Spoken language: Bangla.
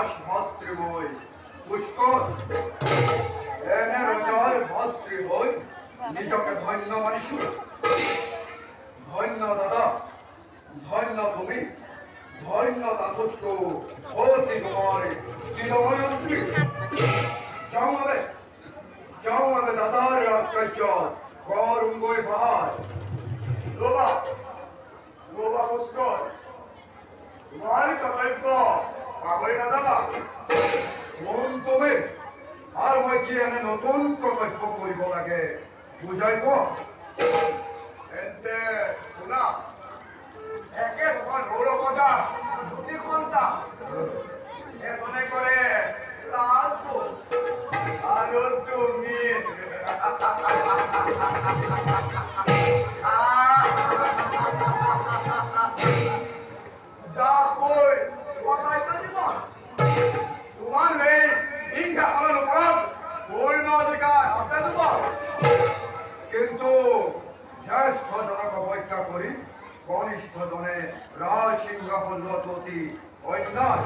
দাস ভাতৃবই পুষ্কর এনে রজার ভাতৃবই নিজকে ধন্য মানিস। ধন্য দাদা, ধন্য তুমি, ধন্য দাতত্ব অতি তোমার চিরময়ন্ত্রী। যাও হবে দাদার রাজকার্য কর উঙ্গই পাহাড়। লোবা লোবা পুষ্কর তোমার কর্তব্য পাগড়ি না দাবা। কোন তুমি আর মই কি এনে নতুন কৰ্তব্য কৰিব লাগে বুজাই কোৱা। এতে শুনা একে তোমার গৌরবতা দুটি সন্তা এজনে করে লালটু আর তুমি যা কই কথাই জীবন তোমার নেই হিংসা পালন করার পূর্ণ অধিকার আছে তোমার। কিন্তু জ্যেষ্ঠজনক অপেক্ষা কৰি কনিষ্ঠজনে ৰাজ সিংহাসন লোৱাটো অতি অন্যায়।